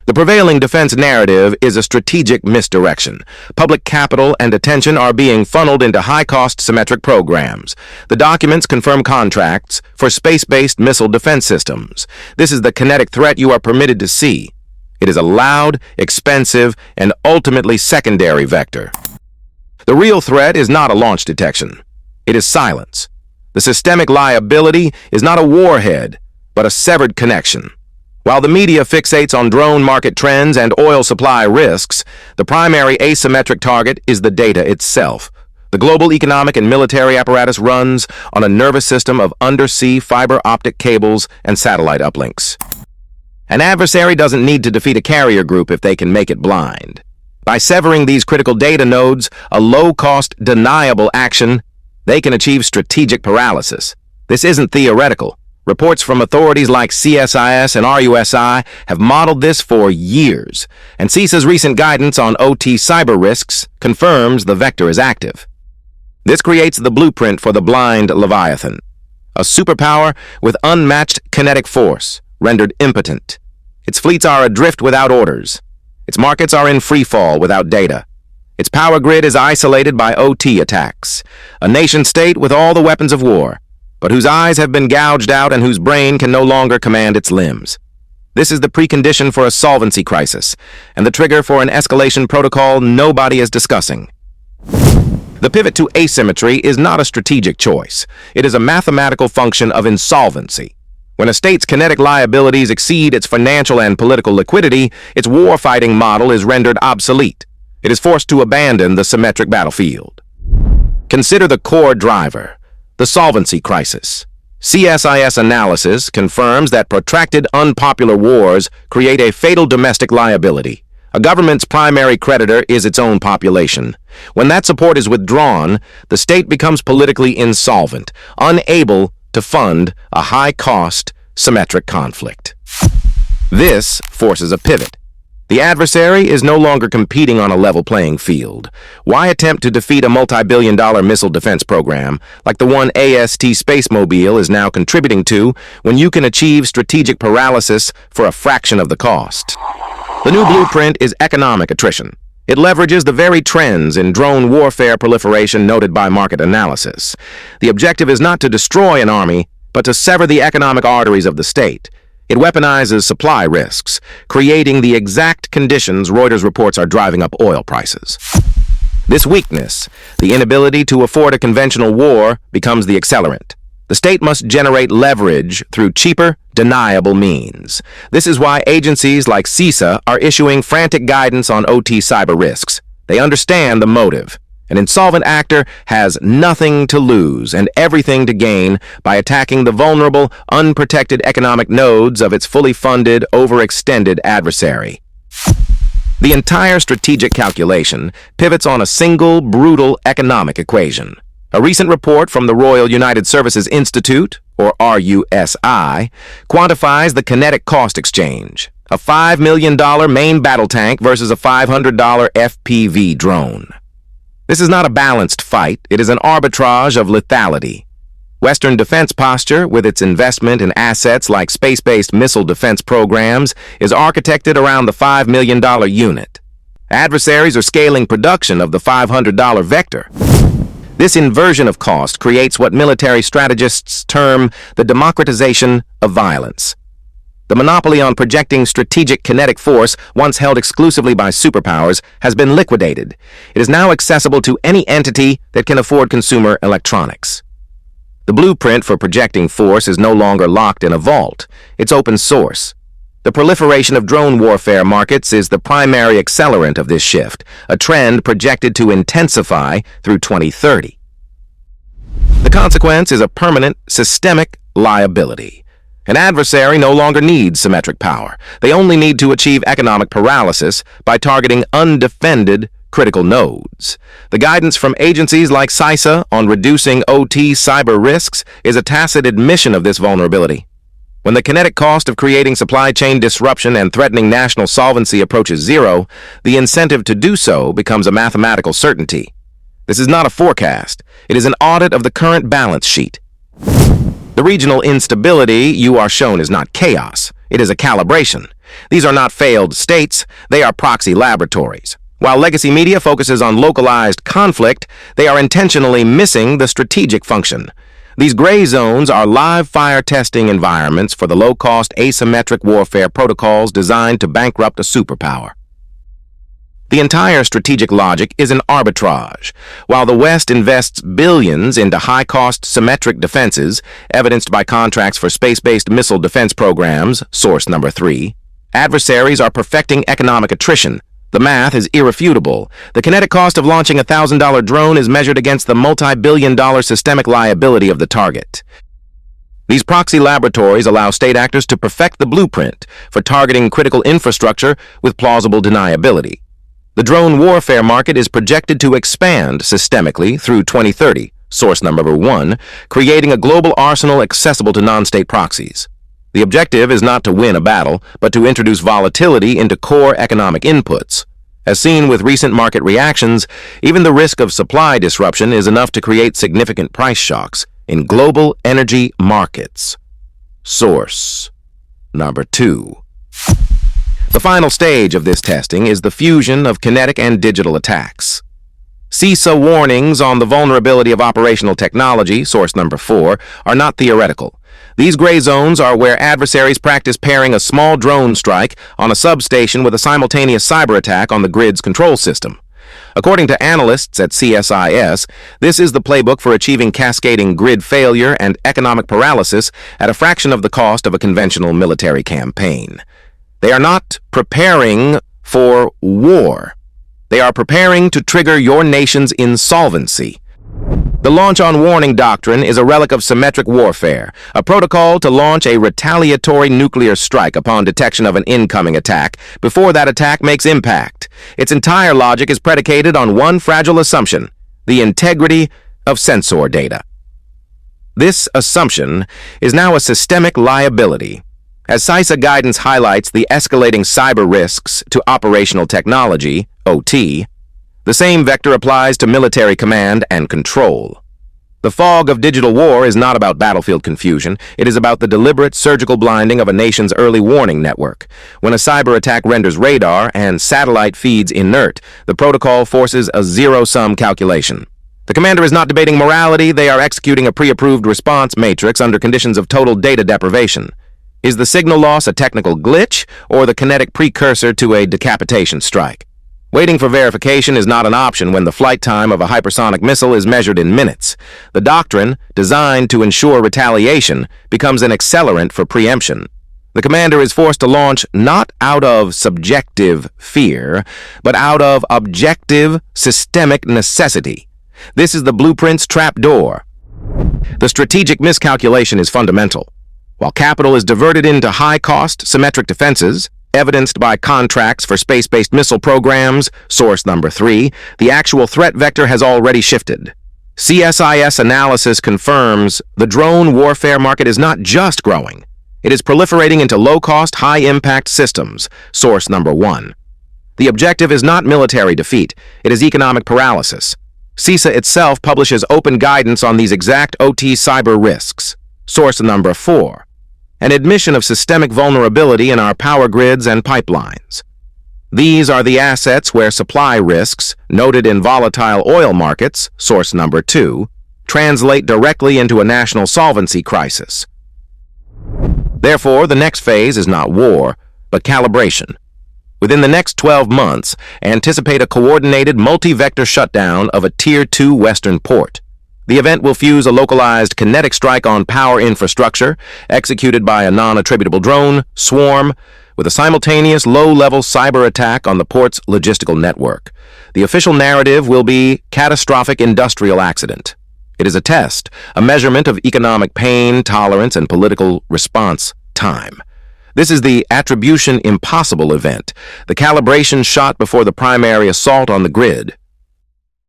The prevailing defense narrative is a strategic misdirection. Public capital and attention are being funneled into high-cost symmetric programs. The documents confirm contracts for space-based missile defense systems. This is the kinetic threat you are permitted to see. It is a loud, expensive, and ultimately secondary vector. The real threat is not a launch detection. It is silence. The systemic liability is not a warhead, but a severed connection. While the media fixates on drone market trends and oil supply risks, the primary asymmetric target is the data itself. The global economic and military apparatus runs on a nervous system of undersea fiber optic cables and satellite uplinks. An adversary doesn't need to defeat a carrier group if they can make it blind. By severing these critical data nodes, a low-cost, deniable action, they can achieve strategic paralysis. This isn't theoretical. Reports from authorities like CSIS and RUSI have modeled this for years, and CISA's recent guidance on OT cyber risks confirms the vector is active. This creates the blueprint for the blind Leviathan, a superpower with unmatched kinetic force, rendered impotent. Its fleets are adrift without orders. Its markets are in free fall without data. Its power grid is isolated by OT attacks, a nation-state with all the weapons of war, but whose eyes have been gouged out and whose brain can no longer command its limbs. This is the precondition for a solvency crisis, and the trigger for an escalation protocol nobody is discussing. The pivot to asymmetry is not a strategic choice. It is a mathematical function of insolvency. When a state's kinetic liabilities exceed its financial and political liquidity, its warfighting model is rendered obsolete. It is forced to abandon the symmetric battlefield. Consider the core driver, the solvency crisis. CSIS analysis confirms that protracted unpopular wars create a fatal domestic liability. A government's primary creditor is its own population. When that support is withdrawn, the state becomes politically insolvent, unable to fund a high-cost, symmetric conflict. This forces a pivot. The adversary is no longer competing on a level playing field. Why attempt to defeat a multi-billion-dollar missile defense program like the one AST Spacemobile is now contributing to when you can achieve strategic paralysis for a fraction of the cost? The new blueprint is economic attrition. It leverages the very trends in drone warfare proliferation noted by market analysis. The objective is not to destroy an army, but to sever the economic arteries of the state. It weaponizes supply risks, creating the exact conditions Reuters reports are driving up oil prices. This weakness, the inability to afford a conventional war, becomes the accelerant. The state must generate leverage through cheaper, deniable means. This is why agencies like CISA are issuing frantic guidance on OT cyber risks. They understand the motive. An insolvent actor has nothing to lose and everything to gain by attacking the vulnerable, unprotected economic nodes of its fully funded, overextended adversary. The entire strategic calculation pivots on a single, brutal economic equation. A recent report from the Royal United Services Institute, or RUSI, quantifies the kinetic cost exchange. A $5 million main battle tank versus a $500 FPV drone. This is not a balanced fight, it is an arbitrage of lethality. Western defense posture, with its investment in assets like space-based missile defense programs, is architected around the $5 million unit. Adversaries are scaling production of the $500 vector. This inversion of cost creates what military strategists term the democratization of violence. The monopoly on projecting strategic kinetic force, once held exclusively by superpowers, has been liquidated. It is now accessible to any entity that can afford consumer electronics. The blueprint for projecting force is no longer locked in a vault. It's open source. The proliferation of drone warfare markets is the primary accelerant of this shift, a trend projected to intensify through 2030. The consequence is a permanent, systemic liability. An adversary no longer needs symmetric power. They only need to achieve economic paralysis by targeting undefended critical nodes. The guidance from agencies like CISA on reducing OT cyber risks is a tacit admission of this vulnerability. When the kinetic cost of creating supply chain disruption and threatening national solvency approaches zero, the incentive to do so becomes a mathematical certainty. This is not a forecast. It is an audit of the current balance sheet. The regional instability you are shown is not chaos. It is a calibration. These are not failed states, they are proxy laboratories. While legacy media focuses on localized conflict, they are intentionally missing the strategic function. These gray zones are live fire testing environments for the low-cost asymmetric warfare protocols designed to bankrupt a superpower. The entire strategic logic is an arbitrage. While the West invests billions into high-cost symmetric defenses, evidenced by contracts for space-based missile defense programs, source number 3, adversaries are perfecting economic attrition. The math is irrefutable. The kinetic cost of launching a $1,000 drone is measured against the multi-billion-dollar systemic liability of the target. These proxy laboratories allow state actors to perfect the blueprint for targeting critical infrastructure with plausible deniability. The drone warfare market is projected to expand systemically through 2030, source number 1, creating a global arsenal accessible to non-state proxies. The objective is not to win a battle, but to introduce volatility into core economic inputs. As seen with recent market reactions, even the risk of supply disruption is enough to create significant price shocks in global energy markets. Source number 2. The final stage of this testing is the fusion of kinetic and digital attacks. CISA warnings on the vulnerability of operational technology, source number 4, are not theoretical. These gray zones are where adversaries practice pairing a small drone strike on a substation with a simultaneous cyber attack on the grid's control system. According to analysts at CSIS, this is the playbook for achieving cascading grid failure and economic paralysis at a fraction of the cost of a conventional military campaign. They are not preparing for war. They are preparing to trigger your nation's insolvency. The launch on warning doctrine is a relic of symmetric warfare, a protocol to launch a retaliatory nuclear strike upon detection of an incoming attack before that attack makes impact. Its entire logic is predicated on one fragile assumption: the integrity of sensor data. This assumption is now a systemic liability. As CISA guidance highlights the escalating cyber risks to operational technology, OT, the same vector applies to military command and control. The fog of digital war is not about battlefield confusion. It is about the deliberate surgical blinding of a nation's early warning network. When a cyber attack renders radar and satellite feeds inert, the protocol forces a zero-sum calculation. The commander is not debating morality. They are executing a pre-approved response matrix under conditions of total data deprivation. Is the signal loss a technical glitch or the kinetic precursor to a decapitation strike? Waiting for verification is not an option when the flight time of a hypersonic missile is measured in minutes. The doctrine, designed to ensure retaliation, becomes an accelerant for preemption. The commander is forced to launch not out of subjective fear, but out of objective, systemic necessity. This is the blueprint's trapdoor. The strategic miscalculation is fundamental. While capital is diverted into high-cost, symmetric defenses, evidenced by contracts for space-based missile programs, source number 3, the actual threat vector has already shifted. CSIS analysis confirms the drone warfare market is not just growing. It is proliferating into low-cost, high-impact systems, source number 1. The objective is not military defeat, it is economic paralysis. CISA itself publishes open guidance on these exact OT cyber risks, source number 4. An admission of systemic vulnerability in our power grids and pipelines. These are the assets where supply risks, noted in volatile oil markets, source number 2, translate directly into a national solvency crisis. Therefore, the next phase is not war, but calibration. Within the next 12 months, anticipate a coordinated multi-vector shutdown of a Tier 2 Western port. The event will fuse a localized kinetic strike on power infrastructure, executed by a non-attributable drone, swarm, with a simultaneous low-level cyber attack on the port's logistical network. The official narrative will be catastrophic industrial accident. It is a test, a measurement of economic pain, tolerance, and political response time. This is the attribution impossible event, the calibration shot before the primary assault on the grid.